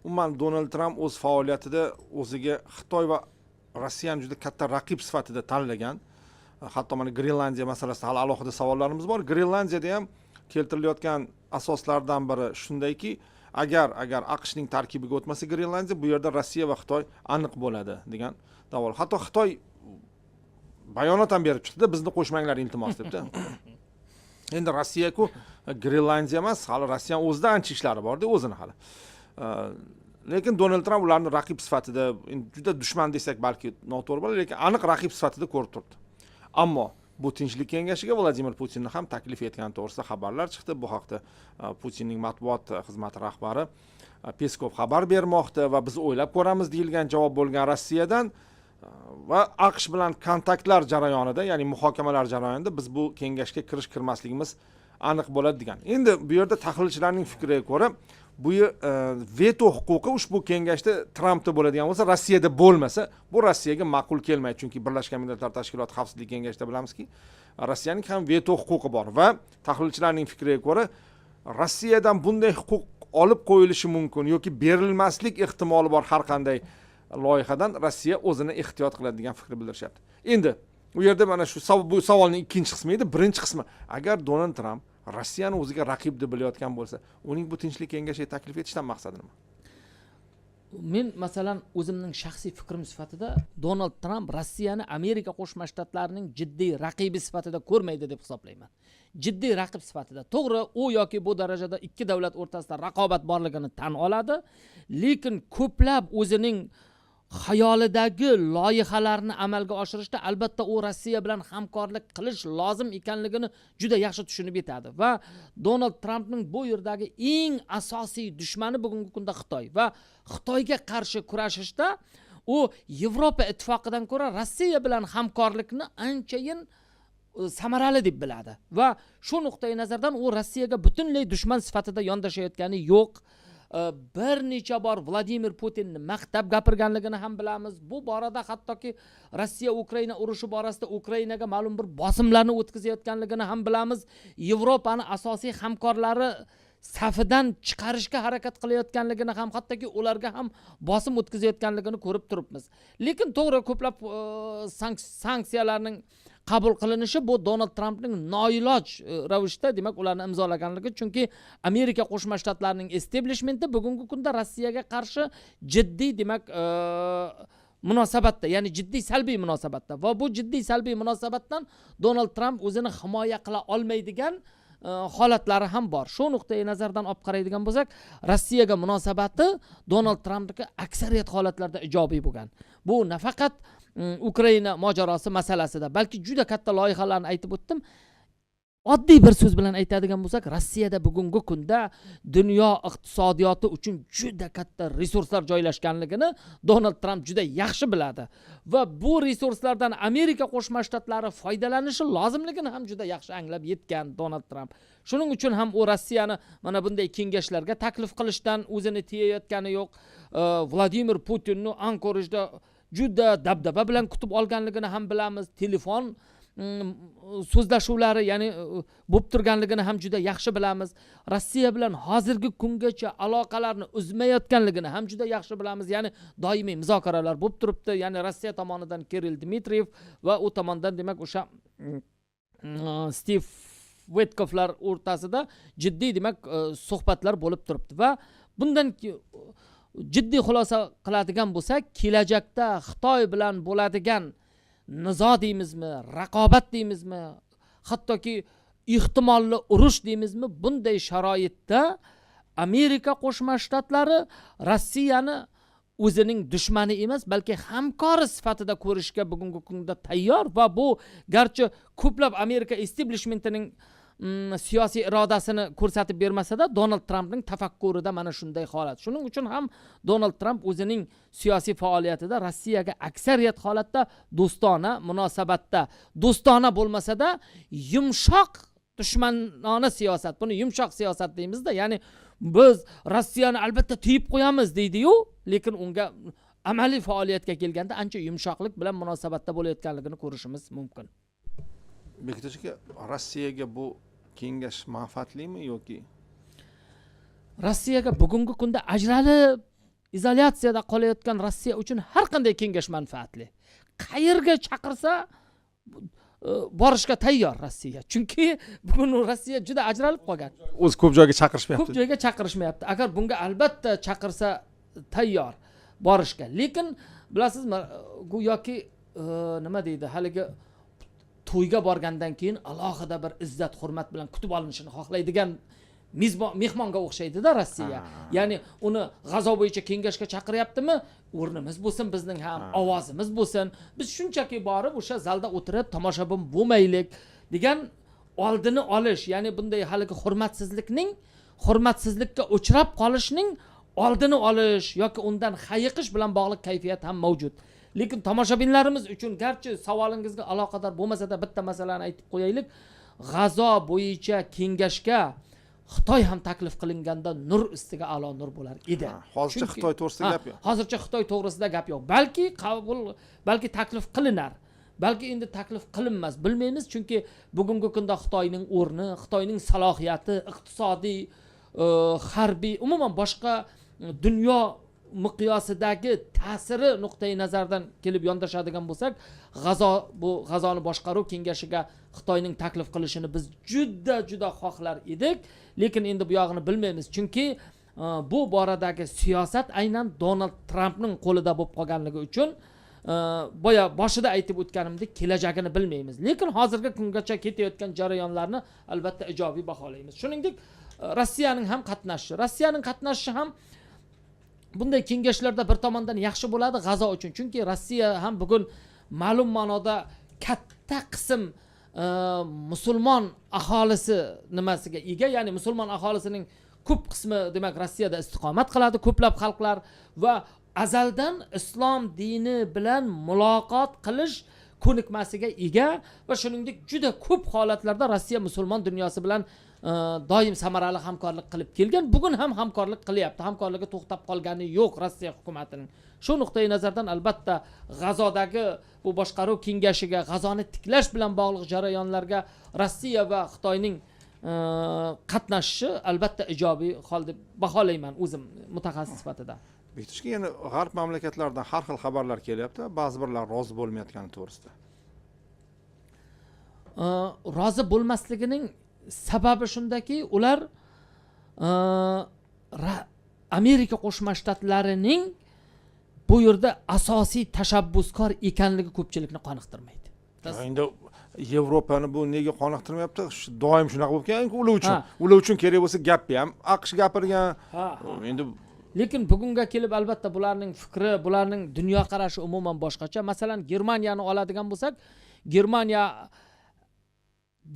Umuman Donald Trump o'z faoliyatida o'ziga Xitoy va Rossiyani juda katta raqib sifatida tanlagan. Hatto mana Grenlandiya masalasida hali alohida savollarimiz bor. Grenlandiyada ham keltirilayotgan asoslardan biri shundayki, agar AQShning tarkibiga o'tmasa Grenlandiya, bu yerda Rossiya va Xitoy aniq bo'ladi degan davol. Hatto Xitoy bayonot ham berib chiqdi, bizni qo'shmanglar iltimos debdi. Endi Rossiya-ku Grenlandiya emas, hali Rossiya o'zida ancha ishlari bor-da, o'zini hali. Lekin Donald Trump ularni raqib sifatida, juda dushman desak balki noto'g'ri bo'lar, lekin aniq raqib sifatida ko'rib turibdi. Ammo bu tinchlik kengashiga Vladimir Putinni ham taklif etgan to'g'risida xabarlar chiqdi. Bu haqda Putinning matbuot xizmati rahbari Peskov xabar bermoqda va biz o'ylab ko'ramiz deyilgan javob bo'lgan Rossiyadan va AQSh bilan kontaktlar jarayonida, ya'ni muhokamalar jarayonida biz bu kengashga kirish-kirmasligimiz aniq bo'ladi degan. Endi bu yerda tahlilchilarning fikriga ko'ra, bu veto huquqi ushbu kengashda Trampda bo'ladigan bo'lsa, Rossiyada bo'lmasa, bu Rossiyaga ma'qul kelmaydi. Chunki Birlashgan Millatlar Tashkiloti Xavfsizlik kengashida bilamizki, Rossiyaning ham veto huquqi bor va tahlilchilarning fikriga ko'ra, Rossiyadan bunday huquq olib qo'yilishi mumkin yoki berilmaslik ehtimoli bor har qanday loyihadan Rossiya o'zini ehtiyot qiladi degan fikr bildirishyapti. Endi u yerda mana shu bu savolning ikkinchi qismi edi. Birinchi qismi, agar Donald Trump Rossiyani o'ziga raqib deb bilayotgan bo'lsa, uning bu tinchlik kengashiga taklif etishdan maqsadi nima? Men masalan o'zimning shaxsiy fikrim sifatida Donald Trump Rossiyani Amerika Qo'shma Shtatlarining jiddiy raqibi sifatida ko'rmaydi deb hisoblayman. Jiddiy raqib sifatida. To'g'ri, u yoki bu darajada ikki davlat o'rtasida raqobat borligini tan oladi, lekin ko'plab o'zining xayolidagi loyihalarni amalga oshirishda albatta u Rossiya bilan hamkorlik qilish lozim ekanligini juda yaxshi tushunib yetadi va Donald Trampning bu yerdagi eng asosiy dushmani bugungi kunda Xitoy va Xitoyga qarshi kurashishda u Yevropa ittifoqidan ko'ra Rossiya bilan hamkorlikni anchayin samarali deb biladi va shu nuqtai nazardan u Rossiyaga butunlay dushman sifatida yondashayotgani yo'q. Bir necha bor Vladimir Putinni maqtab gapirganligini ham bilamiz. Bu borada hattoki Rossiya Ukraina urushi borasida Ukrainaga ma'lum bir bosimlarni o'tkazayotganligini ham bilamiz. Yevropani asosiy hamkorlari safidan chiqarishga harakat qilayotganligini ham, hattoki ularga ham bosim o'tkazayotganligini ko'rib turibmiz. Lekin to'g'ri ko'plab sanksiyalarning qabul qilinishi bu Donald Trampning noiloj ravishda, demak, ularni imzolaganligi, chunki Amerika Qo'shma Shtatlarining establishmenti bugungi kunda Rossiyaga qarshi jiddiy, demak, munosabatda, ya'ni jiddiy salbiy munosabatda va bu jiddiy salbiy munosabatdan Donald Trump o'zini himoya qila olmaydigan holatlari ham bor. Shu nuqtai nazardan olib qaraydigan bo'lsak, Rossiyaga munosabati Donald Trampniki aksariyat holatlarda ijobiy bo'lgan. Bu nafaqat Ukraina mojarosi masalasida, balki juda katta loyihalarni aytib o'tdim. Oddiy bir so'z bilan aytadigan bo'lsak, Rossiyada bugungi kunda dunyo iqtisodiyoti uchun juda katta resurslar joylashganligini Donald Trump juda yaxshi biladi va bu resurslardan Amerika Qo'shma Shtatlari foydalanishi lozimligini ham juda yaxshi anglab yetgan Donald Trump. Shuning uchun ham u Rossiyani mana bunday kengashlarga taklif qilishdan o'zini tiyayotgani yo'q. Vladimir Putinni Ankorajda juda dabdaba bilan kutib olganligini ham bilamiz. Telefon so'zlashuvlari, ya'ni bo'lib turganligini ham juda yaxshi bilamiz. Rossiya bilan hozirgi kungacha aloqalarni uzmayotganligini ham juda yaxshi bilamiz. Ya'ni doimiy muzokaralar bo'lib turibdi. Ya'ni Rossiya tomonidan Kirill Dmitriyev va u tomondan, demak, o'sha Steve Witkofflar o'rtasida jiddiy, demak, suhbatlar bo'lib turibdi va bundan jiddiy xulosa qiladigan bo'lsak, kelajakda Xitoy bilan bo'ladigan nizo deymizmi, raqobat deymizmi, hattoki ehtimolli urush deymizmi, bunday sharoitda Amerika Qo'shma Shtatlari Rossiyani o'zining dushmani emas, balki hamkori sifatida ko'rishga bugungi kunda tayyor va bu garchi ko'plab Amerika establishmentining siyosiy irodasini ko'rsatib bermasa-da, Donald Trampning tafakkurida mana shunday holat. Shuning uchun ham Donald Trump o'zining siyosiy faoliyatida Rossiyaga aksariyat holatda do'stona munosabatda, do'stona bo'lmasa-da, yumshoq dushmanona siyosat, buni yumshoq siyosat deymiz-da, ya'ni biz Rossiyani albatta tiyib qo'yamiz deydi-yu, lekin unga amaliy faoliyatga kelganda ancha yumshoqlik bilan munosabatda bo'layotganligini ko'rishimiz mumkin. Bekitosh aka, Rossiyaga bu kengash manfaatlimi yoki? Rossiyaga bugungi kunda ajralib izolyatsiyada qolayotgan Rossiya uchun har qanday kengash manfaatli. Qayerga chaqirsa borishga tayyor Rossiya. Chunki bugun Rossiya juda ajralib qolgan. O'zi ko'p joyga chaqirishmayapti. Ko'p joyga chaqirishmayapti. Agar bunga albatta chaqirsa tayyor borishga. Lekin bilasizmi, bu yoki nima deydi, haligi to'yga borgandan keyin alohida bir izzat, hurmat bilan kutib olinishini xohlaydigan mehmonga o'xshaydi-da Rossiya. Ya'ni uni G'azo bo'yicha kengashga chaqiryaptimi? O'rnimiz bo'lsin, bizning ham ovozimiz bo'lsin. Biz shunchaki borib o'sha zalda o'tirib tomoshabin bo'lmaylik degan oldini olish, ya'ni bunday haligi hurmatsizlikka uchrab qolishning oldini olish yoki undan hayiqish bilan bog'liq kayfiyat ham mavjud. Lekin tomoshabinlarimiz uchun garchi savolingizga aloqador bo'lmasa-da bitta masalani aytib qo'yaylik. G'azo bo'yicha kengashga Xitoy ham taklif qilinganda nur ustiga a'lo nur bo'lar edi. Hozircha Xitoy to'g'risida gap yo'q. Hozircha Xitoy to'g'risida gap yo'q. Balki taklif qilinar. Balki endi taklif qilinmas, bilmaymiz, chunki bugungi kunda Xitoyning o'rni, Xitoyning salohiyati, iqtisodiy, harbiy, umuman boshqa dunyo miqyosidagi ta'siri nuqtai nazardan kelib yondashadigan bo'lsak, G'azoni boshqaruv kengashiga Xitoyning taklif qilishini biz juda xohlar edik, lekin endi bu yog'ini bilmaymiz, chunki bu boradagi siyosat aynan Donald Trampning qo'lida bo'lib qolganligi uchun boya boshida aytib o'tganimdek kelajagini bilmaymiz. Lekin hozirgi kungacha ketayotgan jarayonlarni albatta ijobiy baholaymiz. Shuningdek, Rossiyaning qatnashishi ham bunday kengashlarda bir tomondan yaxshi bo'ladi G'azo uchun. Chunki Rossiya ham bugun ma'lum ma'noda katta qism musulmon aholisi nimasiga ega, ya'ni musulmon aholisining ko'p qismi demak Rossiyada istiqomat qiladi, ko'plab xalqlar va azaldan islom dini bilan muloqot qilish ko'nikmasiga ega va shuningdek juda ko'p holatlarda Rossiya musulmon dunyosi bilan doim samarali hamkorlik qilib kelgan. Bugun ham hamkorlik qilyapti. Hamkorligi to'xtab qolgani yo'q Rossiya hukumatining. Shu nuqtai nazardan albatta G'azodagi bu boshqaruv kengashiga, G'azoni tiklash bilan bog'liq jarayonlarga Rossiya va Xitoyning qatnashishi albatta ijobiy hol deb baholayman o'zim mutaxassis sifatida. Bekitishga yana g'arb mamlakatlaridan har xil xabarlar kelyapti, ba'zi birlar rozi bo'lmayotgani to'g'risida. Rozi bo'lmasligining sababi shundaki, ular Amerika Qo'shma Shtatlarining bu yerda asosiy tashabbuskor ekanligi ko'pchilikni qoniqtirmaydi. Endi Yevropani bu nega qoniqtirmayapti? Doim shunaqa bo'lib kelganki, ular uchun kerak bo'lsa gapni ham AQSh gapirgan. Endi lekin bugunga kelib albatta bularning fikri, bularning dunyoqarashi umuman boshqacha. Masalan, Germaniyani oladigan bo'lsak, Germaniya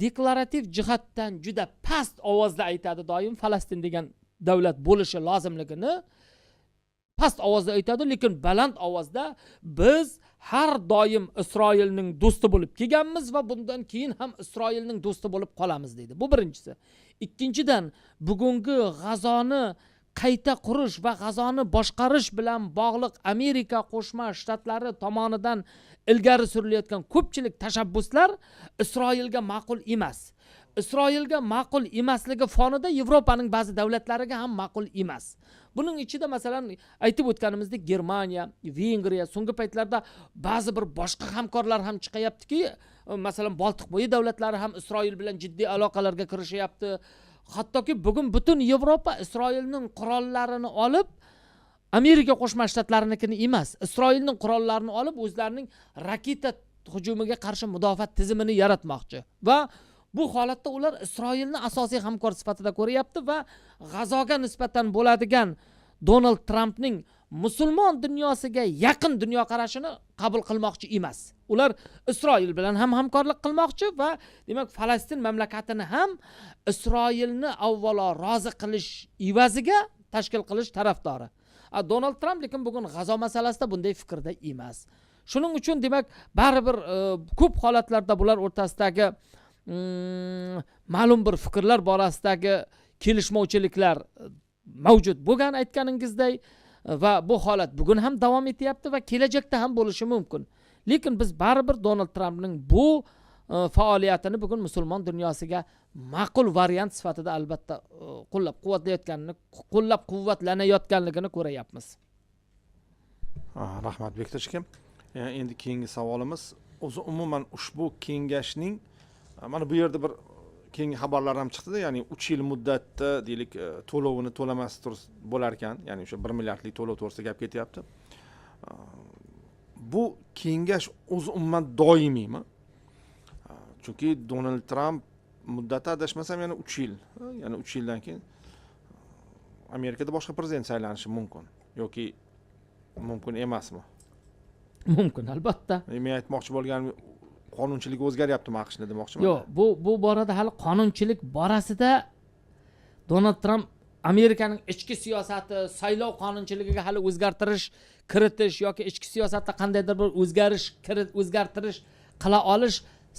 deklarativ jihatdan juda past ovozda aytadi doim Falastin degan davlat bo'lishi lozimligini past ovozda aytadi, lekin baland ovozda biz har doim Isroilning do'sti bo'lib kelganmiz va bundan keyin ham Isroilning do'sti bo'lib qolamiz deydi. Bu birinchisi. Ikkinchidan, bugungi G'azoni qayta qurish va G'azoni boshqarish bilan bog'liq Amerika Qo'shma Shtatlari tomonidan ilgari surilayotgan ko'pchilik tashabbuslar Isroilga ma'qul emas. Isroilga ma'qul emasligi fonida Yevropaning ba'zi davlatlariga ham ma'qul emas. Buning ichida masalan aytib o'tganimizdek Germaniya, Vengriya, so'nggi paytlarda ba'zi bir boshqa hamkorlar ham chiqayaptiki, masalan Boltiqbo'yi davlatlari ham Isroil bilan jiddiy aloqalarga kirishyapti. Hattoki bugun butun Yevropa Isroilning qurollarini olib, Amerika Qo'shma Shtatlarinikini emas, Isroilning qurollarini olib o'zlarining raketa hujumiga qarshi mudofaa tizimini yaratmoqchi. Va bu holatda ular Isroilni asosiy hamkor sifatida ko'ryapti va G'azoga nisbatan bo'ladigan Donald Trampning musulmon dunyosiga yaqin dunyoqarashini qabul qilmoqchi emas. Ular Isroil bilan ham hamkorlik qilmoqchi va demak Falastin mamlakatini ham Isroilni avvalo rozi qilish evaziga tashkil qilish tarafdori. Donald Trump lekin bugun G'azo masalasida bunday fikrda emas. Shuning uchun demak baribir ko'p holatlarda bular o'rtasidagi ma'lum bir fikrlar borasidagi kelishmovchiliklar mavjud bo'lgan aytganingizdek va bu holat bugun ham davom etyapti va kelajakda ham bo'lishi mumkin. Lekin biz baribir Donald Trampning bu faoliyatini bugun musulmon dunyosiga ma'qul variant sifatida albatta qo'llab-quvvatlanayotganligini ko'ryapmiz. Rahmat Bektosh aka. Endi keyingi savolimiz, o'zi umuman ushbu kengashning mana bu yerda bir keyingi xabarlar ham chiqdi-da, ya'ni 3 yil muddatda deylik to'lovini to'lamas bo'lar ekan, ya'ni o'sha 1 milliardlik to'lov to'g'risida gap ketyapti. Bu kengash o'zi umuman doimiymi? Chunki Donald Tramp muddati adashmasam yana 3 yil, yana 3 yildan keyin Amerikada boshqa prezident saylanishi mumkin yoki mumkin emasmi? Mumkin, albatta. Men aytmoqchi bo'lganim, qonunchilik o'zgaryaptimi AQShda demoqchiman. Yo'q, bu borada hali qonunchilik borasida Donald Tramp Amerikaning ichki siyosati, saylov qonunchiligiga hali o'zgartirish kiritish yoki ichki siyosatda qandaydir bir o'zgartirish qila olish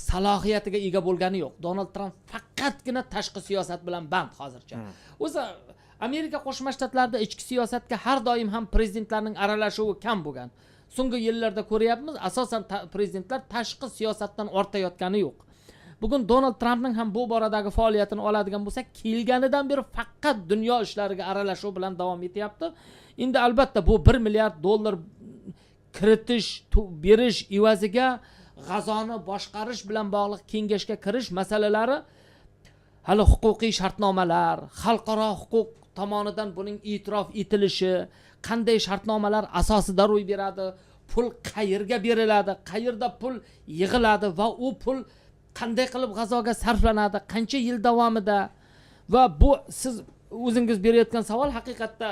salohiyatiga ega bo'lgani yo'q. Donald Tramp faqatgina tashqi siyosat bilan band hozircha. O'zi Amerika Qo'shma Shtatlarida ichki siyosatga har doim ham prezidentlarning aralashuvi kam bo'lgan. So'nggi yillarda ko'ryapmiz, asosan prezidentlar tashqi siyosatdan ortayotgani yo'q. Bugun Donald Trampning ham bu boradagi faoliyatini oladigan bo'lsak, kelganidan beri faqat dunyo ishlariga aralashuv bilan davom etyapti. Endi albatta bu 1 milliard dollar kiritish, berish evaziga G'azoni boshqarish bilan bog'liq kengashga kirish masalalari hali huquqiy shartnomalar, xalqaro huquq tomonidan buning e'tirof etilishi, qanday shartnomalar asosida ro'y beradi, pul qayerga beriladi, qayerda pul yig'iladi va u pul qanday qilib G'azoga sarflanadi, qancha yil davomida, va bu siz o'zingiz berayotgan savol haqiqatda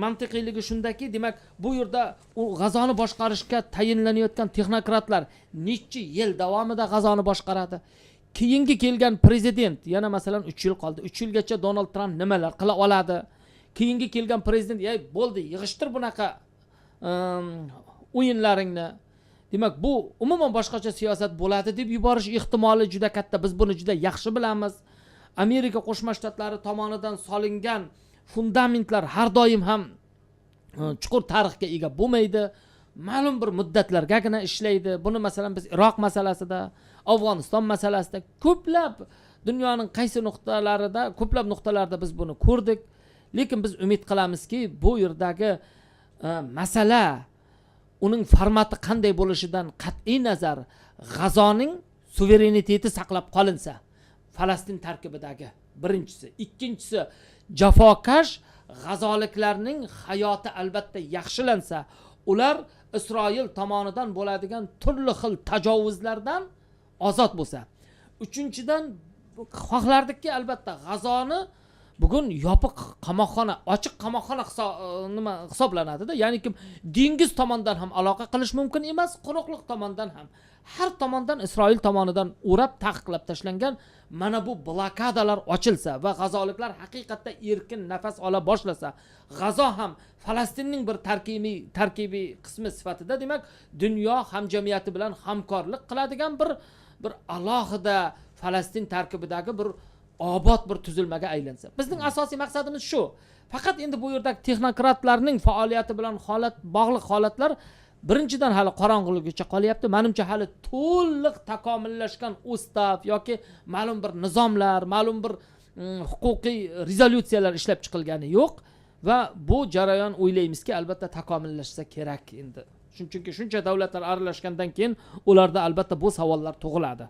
mantiqiyligi shundaki, demak bu yerda u G'azoni boshqarishga tayinlanayotgan texnokratlar necha yil davomida G'azoni boshqaradi. Keyingi kelgan prezident yana masalan 3 yil qoldi. 3 yilgacha Donald Tramp nimalar qila oladi? Keyingi kelgan prezident, bo'ldi, yig'ishtir bunaqa o'yinlaringni. Demak, bu umuman boshqacha siyosat bo'ladi deb yuborish ehtimoli juda katta. Biz buni juda yaxshi bilamiz. Amerika Qo'shma Shtatlari tomonidan solingan fundamentlar har doim ham chuqur tarixga ega bo'lmaydi. Ma'lum bir muddatlargagina ishlaydi. Buni masalan biz Iroq masalasida, Afg'oniston masalasida ko'plab dunyoning qaysi nuqtalarida, ko'plab nuqtalarda biz buni ko'rdik. Lekin biz umid qilamizki, bu yerdagi masala uning formati qanday bo'lishidan qat'iy nazar G'azoning suvereniteti saqlab qolinsa, Falastin tarkibidagi birinchisi, ikkinchisi jafokash g'azoliklarning hayoti albatta yaxshilansa, ular Isroil tomonidan bo'ladigan turli xil tajovuzlardan ozod bo'lsa. Uchinchidan xohlardikki albatta G'azoni bugun yopiq qamoqxona, ochiq qamoqxona hisoblanadi-da. Ya'ni kim dengiz tomonidan ham aloqa qilish mumkin emas, quruqliq tomonidan ham. Har tomondan Isroil tomonidan o'rab taqiqlab tashlangan mana bu blokadalar ochilsa va g'azoliklar haqiqatda erkin nafas ola boshlasa, G'azo ham Falastinning bir tarkibiy qismi sifatida, demak, dunyo hamjamiyati bilan hamkorlik qiladigan bir alohida Falastin tarkibidagi bir obod bir tuzilmaga aylansa. Bizning asosiy maqsadimiz shu. Faqat endi bu yerdagi texnokratlarning faoliyati bilan bog'liq holatlar birinchidan hali qorong'uligicha qolyapti. Menimcha hali to'liq takomillashgan ustav yoki ma'lum bir nizomlar, ma'lum bir huquqiy rezolyutsiyalar ishlab chiqilgani yo'q va bu jarayon o'ylaymizki, albatta takomillashsa kerak endi. Chunki shuncha davlatlar aralashgandan keyin ularda albatta bu savollar tug'iladi.